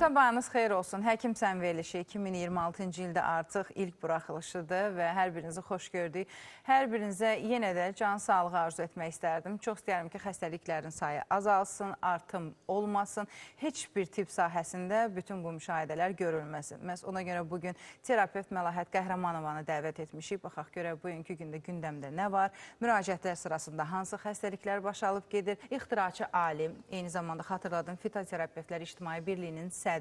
Sabahınız xeyir olsun. Həkimsən verilişi 2026-cı ildə artıq ilk buraxılışıdır və hər birinizi xoş gördük. Hər birinizə yenə də can sağlığı arzu etmək istərdim. Çox istəyərəm ki, xəstəliklərin sayı azalsın, artım olmasın. Heç bir tibb sahəsində bütün bu müşahidələr görülməsin. Məhz ona görə bugün terapevt Məlahət Qəhrəmanovanı dəvət etmişik. Baxaq görək bugünkü gündə gündəmdə nə var? Müraciətlər sırasında hansı xəstəliklər baş alıb gedir? İxtiraçı alim, eyni zamanda xatırladım, Fitoterapevtlər İctimai Birliyinin sədri,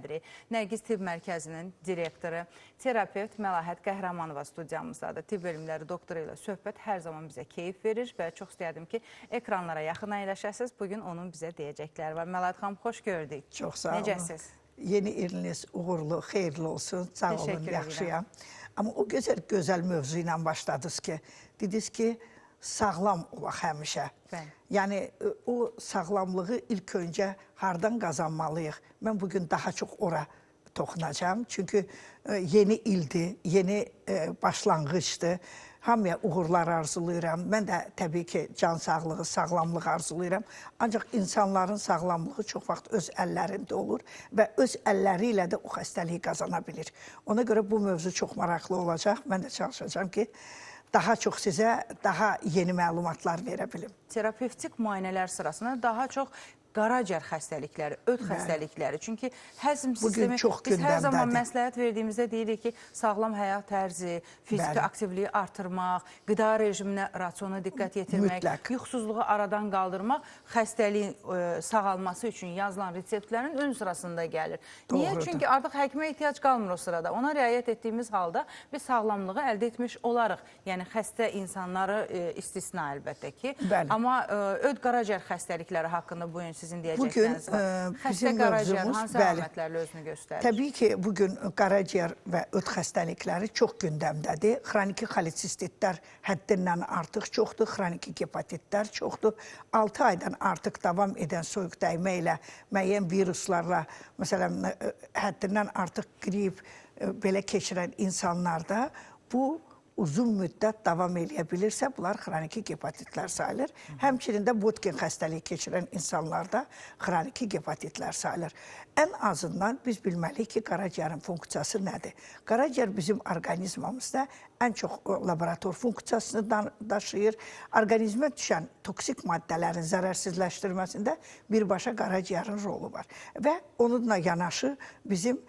Nərgiz Tibb Mərkəzinin direktoru, terapevt Məlahət Qəhrəmanova studiyamızdadır. Tibb bölümləri doktoru ilə söhbət hər zaman bizə keyif verir və çox istəyərdim ki, ekranlara yaxın əyləşəsiniz. Bugün onun bizə deyəcəkləri var. Məlahət xanım, xoş gördük. Çox sağ olun. Necəsiz? Yeni iliniz uğurlu, xeyirli olsun. Sağ olun, yaxşıyam. Amma o gözəl mövzu ilə başladınız ki, dediniz ki, sağlam olaq həmişə. Yəni, o sağlamlığı ilk öncə hardan qazanmalıyıq? Mən bugün daha çox ora toxunacağım. Çünki yeni ildir, yeni başlanğıçdır. Hamıya uğurlar arzulayıram. Mən də təbii ki, can sağlığı, sağlamlıq arzulayıram. Ancaq insanların sağlamlığı çox vaxt öz əllərində olur və öz əlləri ilə də o xəstəliyi qazana bilir. Ona görə bu mövzu çox maraqlı olacaq. Mən də çalışacağım ki, daha çox sizə daha yeni məlumatlar verə bilim. Terapevtik müayinələr sırasında daha çox qaraciyər xəstəlikləri, öd xəstəlikləri. Çünki həzm sistemi, biz hər zaman məsləhət verdiyimizdə deyirik ki, sağlam həyat tərzi, fiziki aktivliyi artırmaq, qida rejiminə, rasiona diqqət yetirmək, yuxusuzluğu aradan qaldırmaq xəstəliyin sağalması üçün yazılan reseptlərin ön sırasında gəlir. Niyə? Çünki artıq həkimə ehtiyac qalmır o sırada. Ona riayət etdiyimiz halda biz sağlamlığı əldə etmiş olarıq. Yəni, xəstə insanları istisna əlbəttə ki. Amma öd qaraciyər xəstəlikləri haqqında bu gün sizin deyəcəkləriniz var. Xəstə qaraciyər hansı əlamətlərlə özünü göstərir? Təbii ki, bugün qaraciyər və öd xəstəlikləri çox gündəmdədir. Xroniki xoletsistitlər həddindən artıq çoxdur, xroniki gepatitlər çoxdur. 6 aydan artıq davam edən soyuq dəymə ilə, müəyyən viruslarla, məsələn, həddindən artıq qrip belə keçirən insanlarda bu uzun müddət davam edə bilirsə, bunlar xroniki gepatitlər sayılır. Həmçinin də Botkin xəstəliyi keçirən insanlarda xroniki gepatitlər sayılır. Ən azından biz bilməliyik ki, qaraciyərin funksiyası nədir? Qaraciyər bizim orqanizmamızda ən çox laborator funksiyasını daşıyır. Orqanizmə düşən toksik maddələrin zərərsizləşdirməsində birbaşa qaraciyərin rolu var. Və onunla yanaşı bizim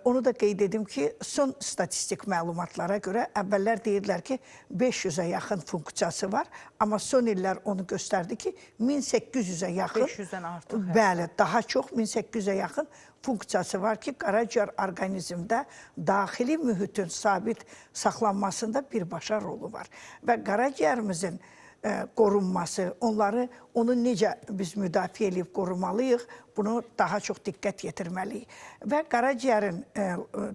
onu da qeyd edim ki, son statistik məlumatlara görə əvvəllər deyirlər ki, 500-ə yaxın funksiyası var. Amma son illər onu göstərdi ki, 1800-ə yaxın, 500-dən artıq. Bəli, daha çox 1800-ə yaxın funksiyası var ki, qaraciyər orqanizmdə daxili mühitin sabit saxlanmasında birbaşa rolu var. Və qaraciyərimizin qorunması, onu necə biz müdafiə edib qorumalıyıq, bunu daha çox diqqət yetirməliyik. Və qaraciyərin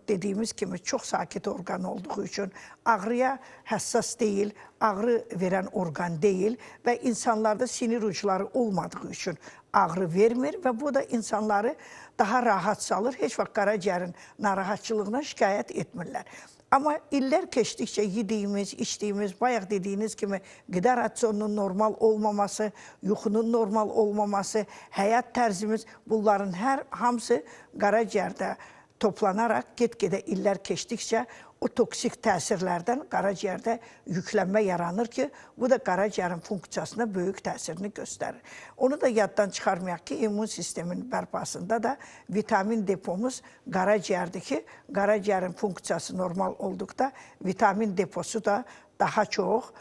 dediyimiz kimi çox sakit orqan olduğu üçün ağrıya həssas deyil, ağrı verən orqan deyil və insanlarda sinir ucları olmadığı üçün ağrı vermir və bu da insanları daha rahat salır. Heç vaxt qaraciyərin narahatçılığına şikayət etmirlər. Amma illər keçdikcə yediyimiz, içdiyimiz, bayaq dediyiniz kimi qida rasionunun normal olmaması, yuxunun normal olmaması, həyat tərzimiz, bunların hamısı qaraciyərdə toplanaraq get-gedə illər keçdikcə o toksik təsirlərdən qaraciyərdə yüklənmə yaranır ki, bu da qaraciyərin funksiyasına böyük təsirini göstərir. Onu da yaddan çıxarmayaq ki, immun sistemin bərpasında da vitamin depomuz qaraciyərdir ki, qaraciyərin funksiyası normal olduqda vitamin deposu da daha çox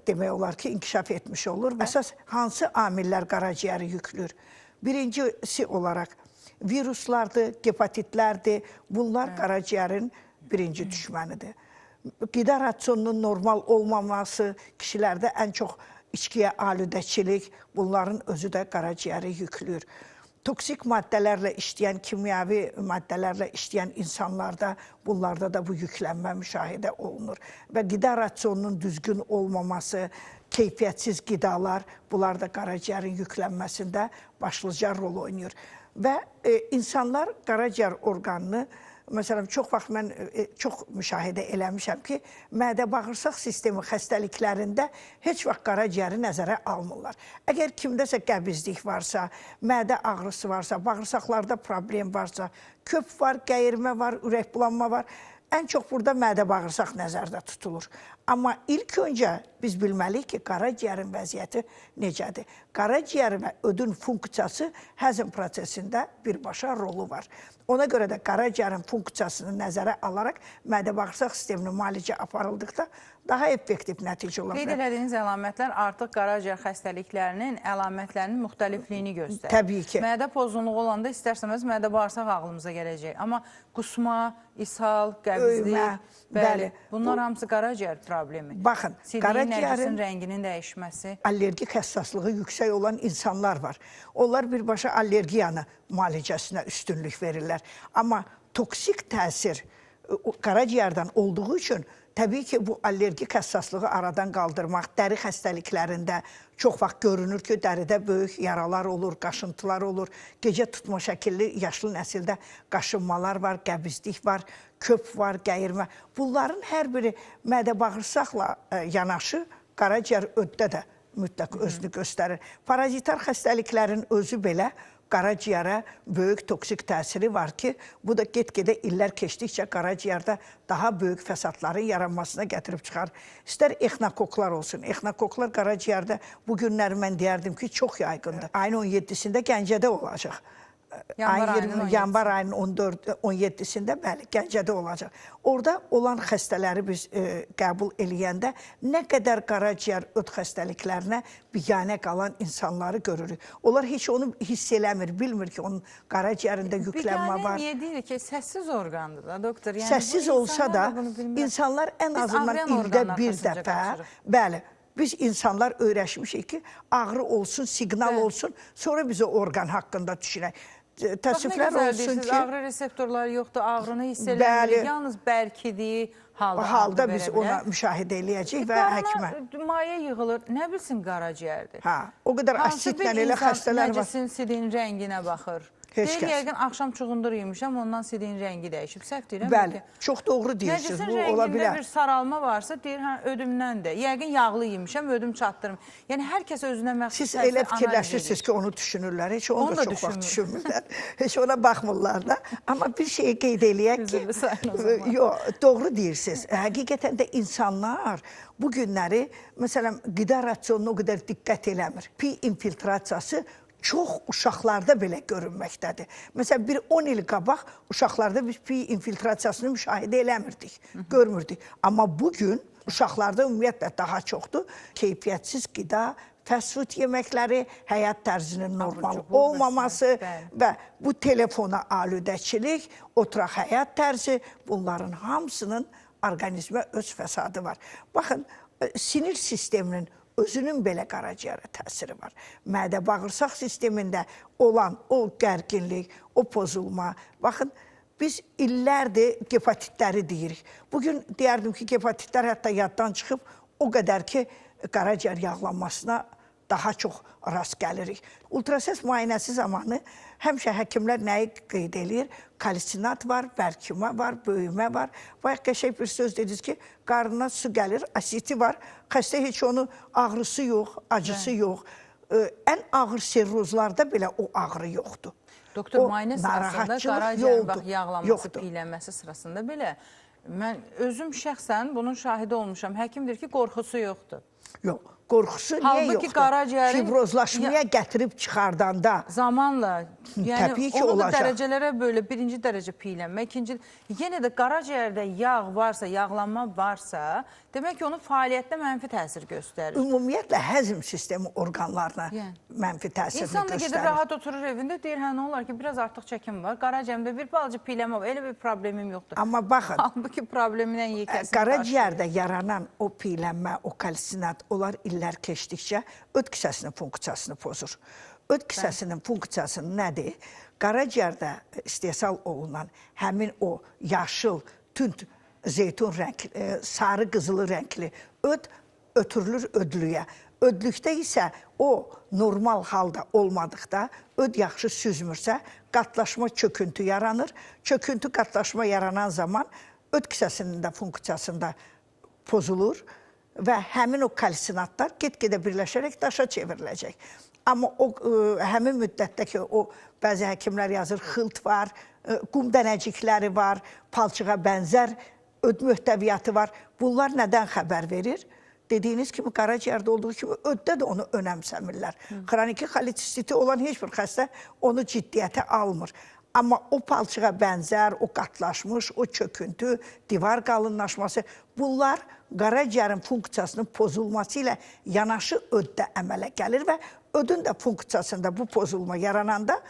demək olar ki, inkişaf etmiş olur. Əsas hansı amillər qaraciyəri yüklür? Birincisi olaraq viruslardır, gepatitlərdir. Bunlar qaraciyərin birinci düşmənidir. Qida rasionunun normal olmaması, kişilərdə ən çox içkiyə alüdəçilik, bunların özü də qaraciyəri yüklür. Toksik maddələrlə işləyən, kimyəvi maddələrlə işləyən insanlarda, bunlarda da bu yüklənmə müşahidə olunur. Və qida rasionunun düzgün olmaması, keyfiyyətsiz qidalar, bunlar da qaraciyərin yüklənməsində başlıca rol oynayır. Və insanlar qaraciyər orqanını məsələn, çox vaxt mən çox müşahidə eləmişəm ki, mədə-bağırsaq sistemi xəstəliklərində heç vaxt qaraciyəri nəzərə almırlar. Əgər kimdəsə qəbizlik varsa, mədə ağrısı varsa, bağırsaqlarda problem varsa, köp var, qəyirmə var, ürəkbulanma var, ən çox burada mədə-bağırsaq nəzərdə tutulur. Amma ilk öncə biz bilməliyik ki, qaraciyərin vəziyyəti necədir? Qaraciyər və ödün funksiyası həzm prosesində birbaşa rolu var. Ona görə də qaraciyərin funksiyasını nəzərə alaraq mədə-bağırsaq sisteminin müalicə aparıldıqda daha effektiv nəticə ola Qeyd bilər. elədiyiniz əlamətlər artıq qaraciyər xəstəliklərinin əlamətlərinin müxtəlifliyini göstərir. Təbii ki. Mədə pozğunluğu olanda istərsəməz mədə-bağırsaq ağlımıza gələcək. Amma qusma, ishal, qəbizlik, bəli, bunlar hamısı qaraciyər problemi. Baxın, Sidiyin nəcisin rənginin dəyişməsi. Allergik həssaslığı yüksək olan insanlar var. Onlar birbaşa allergiyanı müalicəsinə üstünlük verirlər. Amma toksik təsir qaraciyərdən olduğu üçün təbii ki, bu allergik həssaslığı aradan qaldırmaq, dəri xəstəliklərində çox vaxt görünür ki, dəridə böyük yaralar olur, qaşıntılar olur, gecə tutma şəkilli yaşlı nəsildə qaşınmalar var, qəbizlik var, köp var, qəyirmə. Bunların hər biri mədə-bağırsaqla yanaşı qaraciyər öddə də mütləq özünü göstərir. Parazitar xəstəliklərin özü belə qaraciyərə böyük toksik təsiri var ki, bu da get-gedə illər keçdikcə qaraciyərdə daha böyük fəsadların yaranmasına gətirib çıxar. İstər exnokoklar olsun. Exnokoklar qaraciyərdə bu günləri mən deyərdim ki, çox yaygındır. Ayın 17-sində Gəncədə olacaq. Yanvar ayının 17-sində bəli, Gəncədə olacaq. Orada olan xəstələri biz qəbul eləyəndə nə qədər qaraciyər öd xəstəliklərinə biganə qalan insanları görürük. Onlar heç onu hiss eləmir, bilmir ki, onun qaraciyərində yüklənmə var. Biganə niyə deyirik ki, səssiz orqandır da, doktor? Səssiz olsa da insanlar ən azından ildə bir dəfə, bəli, biz insanlar öyrəşmişik ki, ağrı olsun, siqnal olsun, sonra biz o orqan haqqında düşünək. Təəssüflər olsun ki... Ağrı reseptorları yoxdur, ağrını hiss eləmirik, yalnız bəlkidir, halda biz ona müşahidə eləyəcəyik və həkimə. Maye yığılır, nə bilsin qaraciyərdir? O qədər asitlə elə xəstələr var. Nəcisin sidinin rənginə baxır. Deyir, yəqin axşam çuğundur yemişəm, ondan sidinin rəngi dəyişib. Səhv deyirəm. Bəli, çox doğru deyirsiniz, bu ola bilər. Nəcisin rəngində bir saralma varsa, deyir, ödümdəndir. Yəqin yağlı yemişəm, ödüm çatdırım. Yəni, hər kəs özünə məxsus siz elə fikirləşirsiniz ki, onu düşünürlər. Heç onu da çox vaxt düşünmürlər. Heç ona baxmırlar da. Amma bir şeyi qeyd eləyək ki, yox, doğru deyirsiniz. Həqiqətən də insanlar bu günləri, məsələn, qida rasionuna o qədər diqqət eləmir. Pi infiltrasiyası çox uşaqlarda belə görünməkdədir. Məsələn, bir 10 il qabaq uşaqlarda biz pi infiltrasiyasını müşahidə eləmirdik, görmürdük. Amma bugün uşaqlarda ümumiyyətlə daha çoxdur. Keyfiyyətsiz qida, fast food yeməkləri, həyat tərzinin normal olmaması və bu telefona aludəçilik, oturaq həyat tərzi, bunların hamısının orqanizmə öz fəsadı var. Baxın, sinir sisteminin özünün belə qaraciyərə təsiri var. Mədə-bağırsaq sistemində olan o gərginlik, o pozulma. Baxın, biz illərdir hepatitləri deyirik. Bugün deyərdim ki, hepatitlər hətta yaddan çıxıb, o qədər ki, qaraciyər yağlanmasına daha çox rast gəlirik. Ultrasəs müayinəsi zamanı həmişə həkimlər nəyi qeyd edir? Kalsinat var, bərkimə var, böyümə var. Bayaq qəşəng bir söz dediniz ki, qarnına su gəlir, asiti var. Xəstə heç onun ağrısı yox, acısı yox. Ən ağır serozlarda belə o ağrı yoxdur. Doktor, müayinə sırasında qaraciyərin yağlanması, piylənməsi sırasında belə mən özüm şəxsən bunun şahidi olmuşam. Həkim deyir ki, qorxusu yoxdur. Yox, qorxusu niyə yoxdur? Fibrozlaşmaya gətirib çıxardanda zamanla, yəni onu da dərəcələrə böyle birinci dərəcə piylənmə, ikinci, yenə də qaraciyərdə yağ varsa, yağlanma varsa, demək ki, onun fəaliyyətdə mənfi təsir göstərir. Ümumiyyətlə, həzm sistemi orqanlarına mənfi təsirini göstərir. İnsan da gedib rahat oturur evində, deyir, hə, nə olar ki, biraz artıq çəkim var, qaraciyərimdə bir balaca piylənmə var, elə bir problemim yoxdur. Amma baxın, halbuki probleminən yekəsini qaraciyərdə yaranan o piylənmə, o kalsinat, onlar illər keçdikcə öd kisəsinin funksiyasını pozur. Öd kisəsinin funksiyası nədir? Qaraciyərdə istehsal olunan həmin o yaşıl, tünd, zeytun rəngli, sarı qızılı rəngli öd ötürülür ödlüyə. Ödlükdə isə o normal halda olmadıqda, öd yaxşı süzmürsə, qatlaşma çöküntü yaranır. Çöküntü qatlaşma yaranan zaman öd kisəsinin də funksiyasında pozulur və həmin o kalsinatlar get-gedə birləşərək daşa çevriləcək. Amma o həmin müddətdə ki, o bəzi həkimlər yazır, xılt var, qum dənəcikləri var, palçığa bənzər öd mühtəviyyatı var. Bunlar nədən xəbər verir? Dediyiniz kimi qaraciyərdə olduğu kimi öddə də onu önəmsəmirlər. Xroniki xolestiti olan heç bir xəstə onu ciddiyyətə almır. Amma o palçığa bənzər, o qatlaşmış, o çöküntü, divar qalınlaşması, bunlar qaraciyərin funksiyasının pozulması ilə yanaşı öddə əmələ gəlir və ödün də funksiyasında bu pozulma yarananda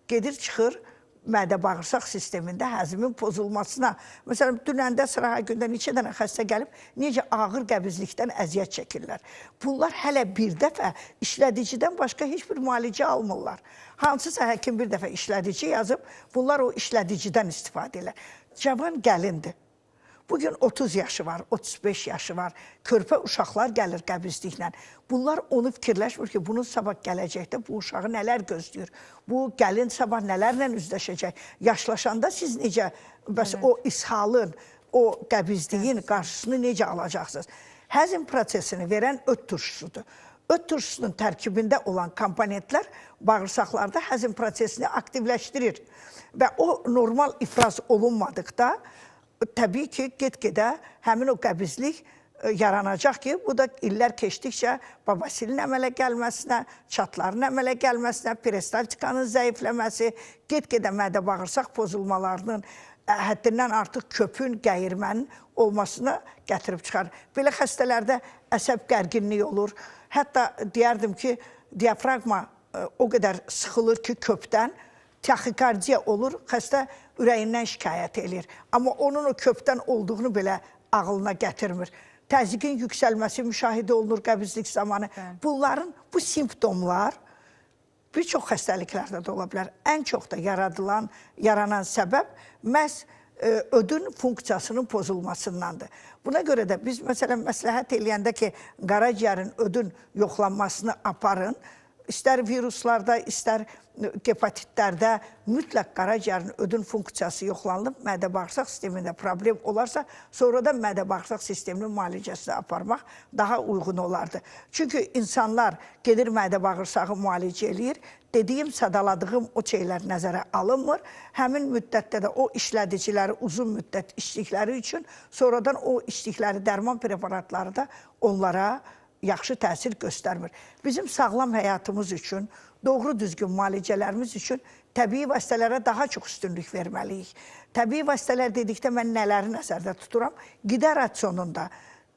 gedir çıxır mədə-bağırsaq sistemində həzmin pozulmasına. Məsələn, dünəndə sırağa gündə neçə dənə xəstə gəlib, necə ağır qəbizlikdən əziyyət çəkirlər. Bunlar hələ bir dəfə işlədicidən başqa heç bir müalicə almırlar. Hansısa həkim bir dəfə işlədici yazıb, bunlar o işlədicidən istifadə edirlər. Cavan gəlindir. Bugün 30 yaşı var, 35 yaşı var. Körpə uşaqlar gəlir qəbizliklə. Bunlar onu fikirləşmir ki, bunun sabah gələcəkdə bu uşağı nələr gözləyir. Bu gəlin sabah nələrlə üzləşəcək. Yaşlaşanda siz necə, bəs o ishalın, o qəbizliyin qarşısını necə alacaqsınız? Həzm prosesini verən öd turşusudur. Öd turşusunun tərkibində olan komponentlər bağırsaqlarda həzm prosesini aktivləşdirir. Və o normal ifraz olunmadıqda, təbii ki, get-gedə həmin o qəbizlik yaranacaq ki, bu da illər keçdikcə babasilin əmələ gəlməsinə, çatların əmələ gəlməsinə, peristaltikanın zəifləməsi, get-gedə mədə-bağırsaq pozulmalarının, həddindən artıq köpün, gəyirmənin olmasına gətirib çıxar. Belə xəstələrdə əsəb gərginliyi olur. Hətta deyərdim ki, diafraqma o qədər sıxılır ki, köpdən, taxikardiya olur, xəstə ürəyindən şikayət edir. Amma onun o köpdən olduğunu belə ağılına gətirmir. Təzyiqin yüksəlməsi müşahidə olunur qəbizlik zamanı. Bunların, bu simptomlar bir çox xəstəliklərdə də ola bilər. Ən çox da yaranan səbəb məhz ödün funksiyasının pozulmasındandır. Buna görə də biz məsələn məsləhət eləyəndə ki, qaraciyərin ödün yoxlanmasını aparın, İstər viruslarda, istər hepatitlərdə mütləq qaraciyərin ödün funksiyası yoxlanılıb, mədə-bağırsaq sistemində problem olarsa, sonradan mədə-bağırsaq sisteminin müalicəsini aparmaq daha uyğun olardı. Çünki insanlar gedir mədə-bağırsağı müalicə eləyir, dediyim, sadaladığım o şeylər nəzərə alınmır. Həmin müddətdə də o işlədiciləri uzun müddət içdikləri üçün, sonradan o içdikləri dərman preparatları da onlara yaxşı təsir göstərmir. Bizim sağlam həyatımız üçün, doğru düzgün müalicələrimiz üçün təbii vasitələrə daha çox üstünlük verməliyik. Təbii vasitələr dedikdə mən nələri nəzərdə tuturam? Qida rasionunda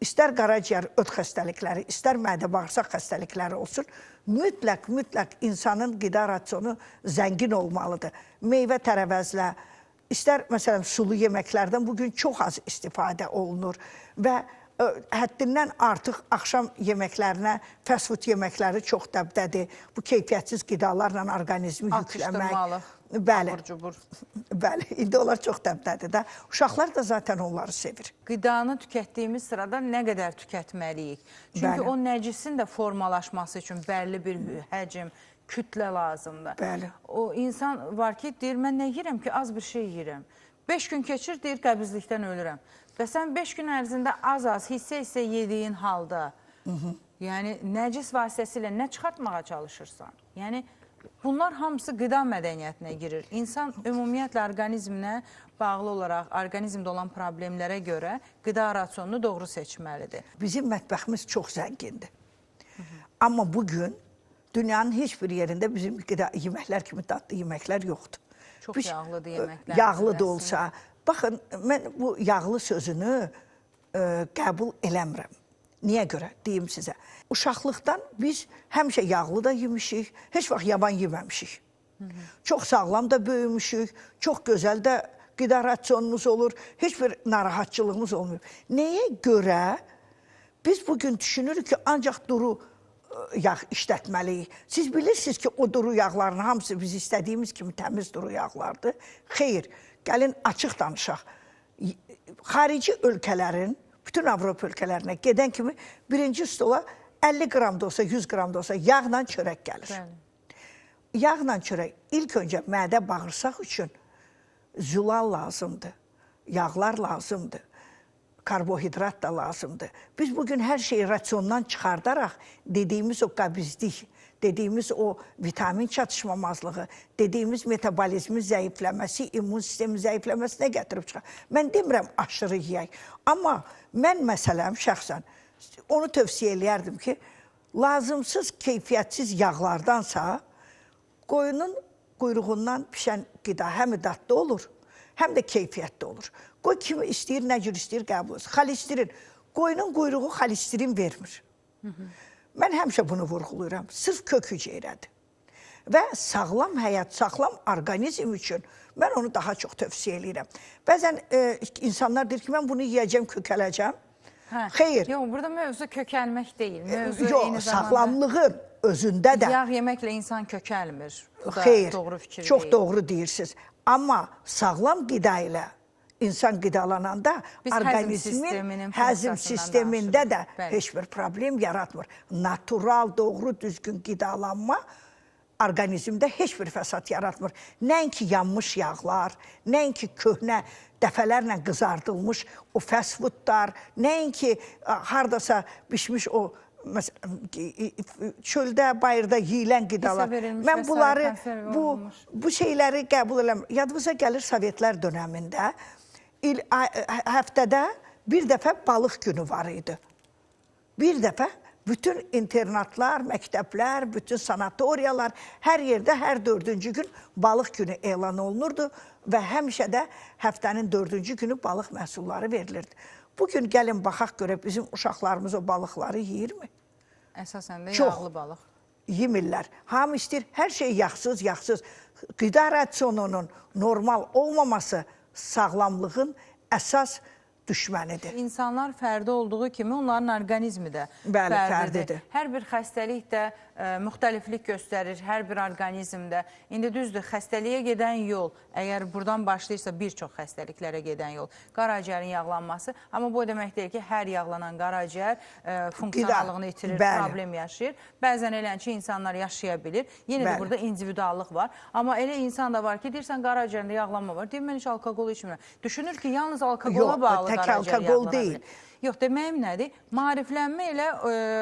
istər qaraciyər öd xəstəlikləri, istər mədə-bağırsaq xəstəlikləri olsun, mütləq insanın qida rasionu zəngin olmalıdır. Meyvə tərəvəzlə, istər məsələn sulu yeməklərdən bugün çox az istifadə olunur və həddindən artıq axşam yeməklərinə, fast food yeməkləri çox dəbdədir. Bu keyfiyyətsiz qidalarla orqanizmi yükləmək. Atışdırmalıq, Bəli, indi onlar çox dəbdədir də. Uşaqlar da zaten onları sevir. Qidanı tükətdiyimiz sırada nə qədər tükətməliyik? Çünki o nəcisin də formalaşması üçün bəlli bir həcm, kütlə lazımdır. Bəli. O insan var ki, deyir, mən nə yiyirəm ki, az bir şey yiyirəm. 5 gün keçir, deyir, qəbizlikdən ölürəm. Və sən 5 gün ərzində az-az, hissə-hissə yediyin halda, yəni nəcis vasitəsilə nə çıxartmağa çalışırsan? Yəni, bunlar hamısı qida mədəniyyətinə girir. İnsan ümumiyyətlə orqanizminə bağlı olaraq, orqanizmdə olan problemlərə görə qida rasionunu doğru seçməlidir. Bizim mətbəximiz çox zəngindir. Amma bugün dünyanın heç bir yerində bizim qida yeməklər kimi dadlı yeməklər yoxdur. Çox yağlıdır yeməklər. Yağlı da olsa. Baxın, mən bu yağlı sözünü qəbul eləmirəm. Niyə görə? Deyim sizə. Uşaqlıqdan biz həmişə yağlı da yemişik, heç vaxt yaban yeməmişik. Çox sağlam da böyümüşük, çox gözəl də qida rasionumuz olur, heç bir narahatçılığımız olmuyor. Nəyə görə biz bugün düşünürük ki, ancaq duru yağ işlətməliyik. Siz bilirsiniz ki, o duru yağların hamısı biz istədiyimiz kimi təmiz duru yağlardır. Xeyr, gəlin açıq danışaq. Xarici ölkələrin, bütün Avropa ölkələrinə gedən kimi birinci stola 50 qram da olsa, 100 qram da olsa yağla çörək gəlir. yağla çörək ilk öncə mədə bağırsaq üçün zülal lazımdır, yağlar lazımdır, karbohidrat da lazımdır. Biz bugün hər şeyi rasyondan çıxardaraq dediyimiz o qəbizlik, dediyimiz o vitamin çatışmamazlığı, dediyimiz metabolizmin zəifləməsi, immun sistemin zəifləməsinə gətirib çıxar. Mən demirəm aşırı yeyək. Amma mən məsələm şəxsən onu tövsiyə eləyərdim ki, lazımsız, keyfiyyətsiz yağlardansa qoyunun quyruğundan pişən qida həm dadlı olur, həm də keyfiyyətli olur. Qoy kimi istəyir, nə cür istəyir qəbul olsun. Xolesterin, qoyunun quyruğu xolesterin vermir. Mən həmişə bunu vurğulayıram. Sırf kök hüceyrədir. Və sağlam həyat, sağlam orqanizm üçün mən onu daha çox tövsiyə eləyirəm. Bəzən insanlar deyir ki, mən bunu yeyəcəm, kökələcəm. Xeyr. Yox, burada mövzu kökəlmək deyil. Mövzu eyni Yox, zamanda sağlamlığın özündə də. yağ yeməklə insan kökəlmir. Bu da Xeyr, doğru fikir çox deyil. doğru deyirsiniz. Amma sağlam qida ilə insan qidalananda Biz həzm orqanizmin sisteminin həzm funksiyasından sistemində də danışırıq. Bəli. heç bir problem yaratmır. Natural, doğru, düzgün qidalanma orqanizmdə heç bir fəsad yaratmır. Nəinki yanmış yağlar, nəinki köhnə, dəfələrlə qızardılmış o fast foodlar, nəinki hardasa bişmiş o çöldə, bayırda yeyilən qidalar. Mən bunları, bu şeyləri qəbul eləmirəm. Yadınıza gəlir Sovetlər dönəmində həftədə bir dəfə balıq günü var idi. Bir dəfə bütün internatlar, məktəblər, bütün sanatoriyalar, hər yerdə hər 4-cü gün balıq günü elan olunurdu və həmişə də həftənin 4-cü günü balıq məhsulları verilirdi. Bugün gəlin baxaq görə bizim uşaqlarımız o balıqları yeyirmi? Əsasən də yağlı balıq. Yemirlər. Hamı istəyir, hər şey yağsız, yağsız. Qida rasionunun normal olmaması sağlamlığın əsas düşmənidir. İnsanlar fərdi olduğu kimi onların orqanizmi də fərdidir. Hər bir xəstəlik də müxtəliflik göstərir, hər bir orqanizmdə. İndi düzdür, xəstəliyə gedən yol, əgər buradan başlayırsa bir çox xəstəliklərə gedən yol, qaraciyərin yağlanması. Amma bu demək deyil ki, hər yağlanan qaraciyər funksionallığını itirir, problem yaşayır. Bəzən elənçi insanlar yaşaya bilir. Yenə də burada individuallıq var. Amma elə insan da var ki, deyirsən qaraciyərində yağlanma var. Deyir, mən heç alkoqol içmirəm. Düşünür ki, yalnız alkoqola bağlı qaraciyər yağlana bilir. Yox, deməyim nədir? Maariflənmə ilə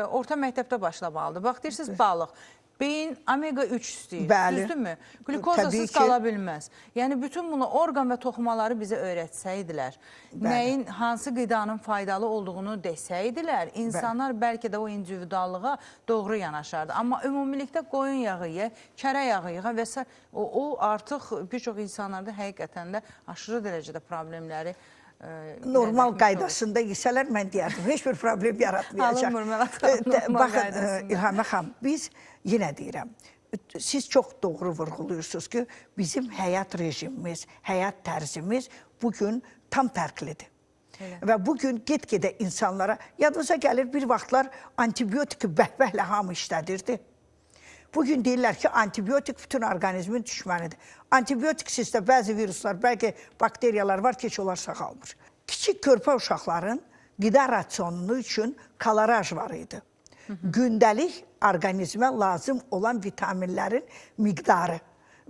orta məktəbdə başlamalıdır. Bax, deyirsiniz balıq. Beyin omega-3 istəyir, düzdürmü? Glukozasız qala bilməz. Yəni, bütün bunu orqan və toxumaları bizə öyrətsəydilər, nəyin, hansı qidanın faydalı olduğunu desəydilər, insanlar bəlkə də o individuallığa doğru yanaşardı. Amma ümumilikdə qoyun yağı ye, kərə yağı ye və s. O artıq bir çox insanlarda həqiqətən də aşırı dərəcədə problemləri normal qaydasında yesələr, mən deyərdim, heç bir problem yaratmayacaq. Alınmır, mən atalım normal qaydasında. İlhamə xanım, biz yenə deyirəm, siz çox doğru vurğuluyursunuz ki, bizim həyat rejimimiz, həyat tərzimiz bugün tam fərqlidir. Və bugün get-gedə insanlara, yadınıza gəlir, bir vaxtlar antibiotiki bəhbəhlə hamı işlədirdi. Bugün deyirlər ki, antibiotik bütün orqanizmin düşmənidir. Antibiotiksiz də bəzi viruslar, bəlkə bakteriyalar var ki, heç onlar sağalmır. Kiçik körpə uşaqların qida rasyonu üçün koloraj var idi. Gündəlik orqanizmə lazım olan vitaminlərin miqdarı.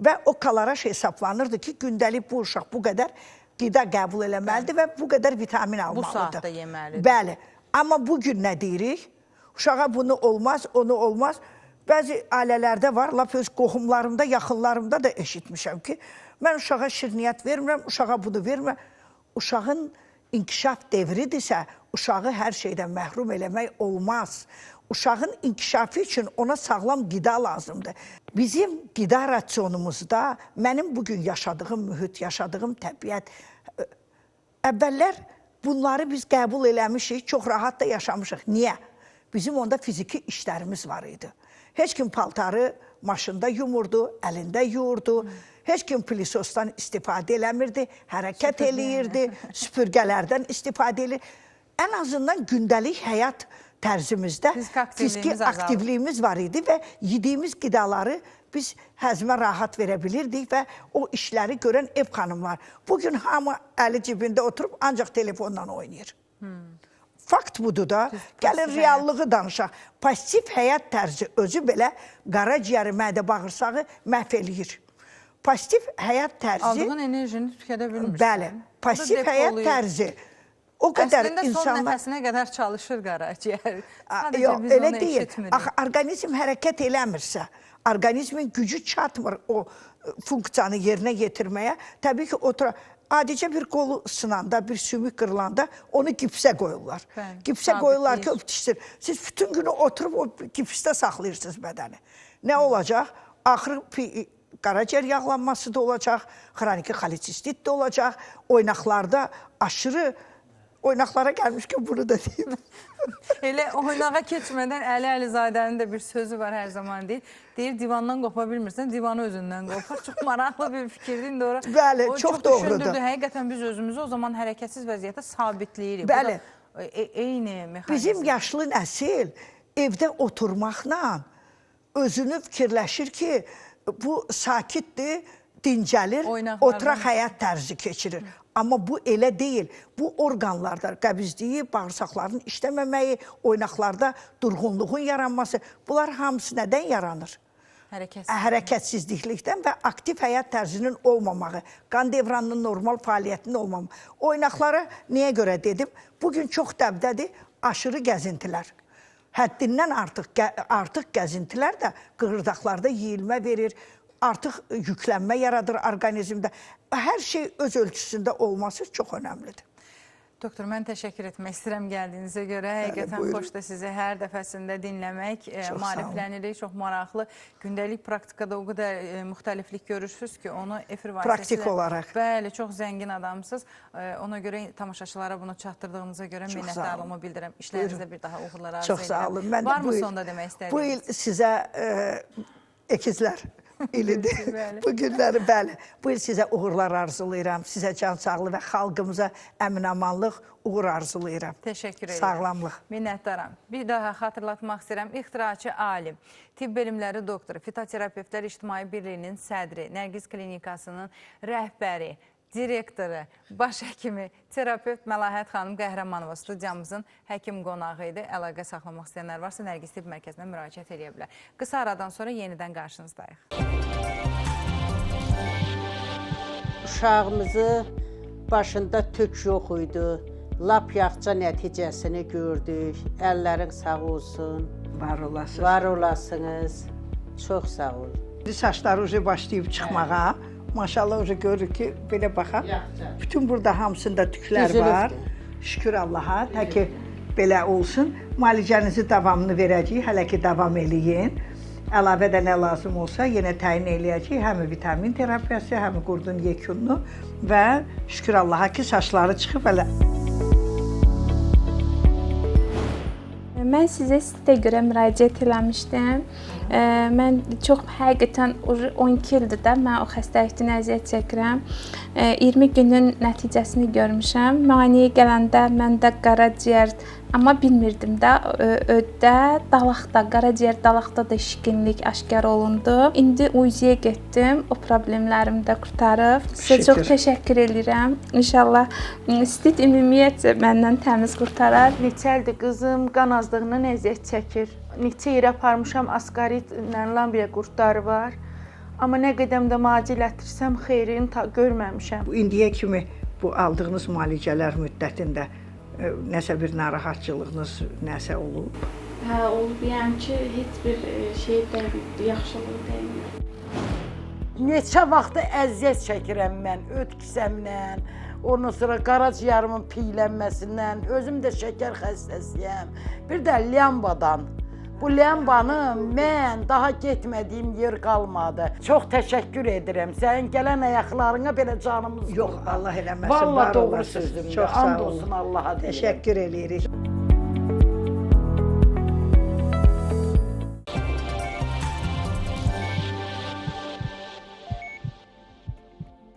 Və o koloraj hesablanırdı ki, gündəlik bu uşaq bu qədər qida qəbul eləməlidir və bu qədər vitamin almalıdır. Bu saatda yeməlidir. Bəli. Amma bugün nə deyirik? Uşağa bunu olmaz, onu olmaz. Bəzi ailələrdə var, lap öz qohumlarımda, yaxınlarımda da eşitmişəm ki, mən uşağa şirniyyat vermirəm, uşağa bunu vermirəm. Uşağın inkişaf devridirsə, uşağı hər şeydən məhrum eləmək olmaz. Uşağın inkişafı üçün ona sağlam qida lazımdır. Bizim qida rasyonumuzda mənim bugün yaşadığım mühit, yaşadığım təbiət, əvvəllər bunları biz qəbul eləmişik, çox rahat da yaşamışıq. Niyə? Bizim onda fiziki işlərimiz var idi. Heç kim paltarı maşında yumurdu, əlində yuyurdu. Heç kim pilisosdan istifadə eləmirdi, hərəkət eləyirdi, süpürgələrdən istifadə eləyirdi. Ən azından gündəlik həyat tərzimizdə fiziki aktivliyimiz var idi və yediyimiz qidaları biz həzmə rahat verə bilirdik və o işləri görən ev xanımlar. Bugün hamı əli cibində oturub ancaq telefonla oynayır. fakt budur da. Gəlin reallığı danışaq. Pasiv həyat tərzi özü belə qaraciyəri, mədə bağırsağı məhv eləyir. Pasiv həyat tərzi... Aldığın enerjini tükədə bilmirsən. Bəli, pasiv həyat tərzi o qədər insanlar... Əslində son nəfəsinə qədər çalışır qaraciyər. Yox, elə deyil. Axı, orqanizm hərəkət eləmirsə, orqanizmin gücü çatmır o funksiyanı yerinə yetirməyə. Təbii ki, adicə bir qolu sınanda, bir sümük qırılanda onu gipsə qoyurlar. Gipsə qoyurlar ki, öptüşdür. Siz bütün günü oturub o gipsdə saxlayırsınız bədəni. Nə olacaq? Axırı qaraciyər yağlanması da olacaq, xroniki xolesistit də olacaq, oynaqlarda aşırı oynaqlara gəlmiş ki, bunu da deyim. Elə oynağa keçmədən Əli Əlizadənin də bir sözü var hər zaman deyir. Deyir, divandan qopa bilmirsən, divanı özündən qopar. Çox maraqlı bir fikirdir. Bəli, çox doğrudur. Həqiqətən biz özümüzü o zaman hərəkətsiz vəziyyətə sabitləyirik. Bəli. Eyni mexanizm. Bizim yaşlı nəsil evdə oturmaqla özünü fikirləşir ki, bu sakitdir, dincəlir, oturaq həyat tərzi keçirir. Amma bu elə deyil. Bu orqanlarda qəbizliyi, bağırsaqların işləməməyi, oynaqlarda durğunluğun yaranması, bunlar hamısı nədən yaranır? Hərəkətsizlikdən və aktiv həyat tərzinin olmamağı, qan devranının normal fəaliyyətinin olmamağı. Oynaqları niyə görə dedim? Bugün çox dəbdədir aşırı gəzintilər. Həddindən artıq gəzintilər də qığırdaqlarda yeyilmə verir, artıq yüklənmə yaradır orqanizmdə. Hər şey öz ölçüsündə olması çox önəmlidir. Doktor, mən təşəkkür etmək istəyirəm gəldiyinizə görə. Həqiqətən xoşdur sizi hər dəfəsində dinləmək, maariflənirik, çox maraqlı. Gündəlik praktikada o qədər müxtəliflik görürsünüz ki, onu efir vasitəsilə... Praktik olaraq. Bəli, çox zəngin adamsınız. Ona görə tamaşaçılara bunu çatdırdığınıza görə minnətdarlığımı bildirəm. İşlərinizdə bir daha uğurlar arzu edirəm. Çox sağ olun. Var mı sonda demək istədiyiniz? Bu il sizə əkizlər ilidir. Bu günləri, bəli. Bu il sizə uğurlar arzulayıram. Sizə can sağlığı və xalqımıza əmin-amanlıq, uğur arzulayıram. Teşekkür ederim. Sağlamlıq. Minnətdaram. Bir daha xatırlatmaq istəyirəm. İxtiraçı alim, tibb bilimləri doktoru, fitoterapevtlər İctimai Birliyinin sədri, Nərgiz Klinikasının rəhbəri, direktoru, baş həkimi, terapevt Məlahət xanım Qəhrəmanova studiyamızın həkim qonağı idi. Əlaqə saxlamaq istəyənlər varsa Nərgiz Tibb Mərkəzinə müraciət edə bilər. Qısa aradan sonra yenidən qarşınızdayıq. Uşağımızı başında tük yox idi. Lap yaxça nəticəsini gördük. Əllərin sağ olsun. Var olasınız. Var olasınız. Çox sağ olun. Saçları ucu başlayıb çıxmağa. Maşallah ucu görür ki, belə baxaq. Bütün burada hamısında tüklər var. Şükür Allaha. Təki belə olsun. Müalicənizi davamını verəcəyik. Hələ ki davam eləyin. Əlavə də nə lazım olsa yenə təyin eləyəcəyik. Həm vitamin terapiyası, həm qurdun yekununu və şükür Allaha ki saçları çıxıb hələ. Mən sizə sitə görə müraciət eləmişdim. Mən çox həqiqətən 12 ildir də mən o xəstəlikdən əziyyət çəkirəm. 20 günün nəticəsini görmüşəm. Müayinəyə gələndə məndə qaraciyər, amma bilmirdim də öddə, dalaqda, qaraciyər dalaqda da şişkinlik aşkar olundu. İndi UZ-yə getdim, o problemlərimi də qurtarıb. Sizə çox təşəkkür edirəm. İnşallah stit ümumiyyətcə məndən təmiz qurtarar. Neçə ildir qızım qan azlığından əziyyət çəkir. Neçə yerə aparmışam, asqaritlə lambriya qurtları var. Amma nə qədəm də müalicə lətirsəm, xeyrini görməmişəm. İndiyə kimi bu aldığınız müalicələr müddətində nəsə bir narahatçılığınız nəsə olub? Hə, olub. Yəni ki, heç bir şey deyil, yaxşılıq deyil. Neçə vaxtı əziyyət çəkirəm mən ötküsəmlə, ondan sonra qaraciyarımın piylənməsindən, özüm də şəkər xəstəsiyəm, bir də lambadan. Bu lambanı mən daha getmədiyim yer qalmadı. Çox təşəkkür edirəm. Sənin gələn ayaqlarına belə canımız yox, Allah eləməsin. Vallahi doğru sözdür. Çox sağ olun. And olsun Allaha deyirəm. Təşəkkür edirik.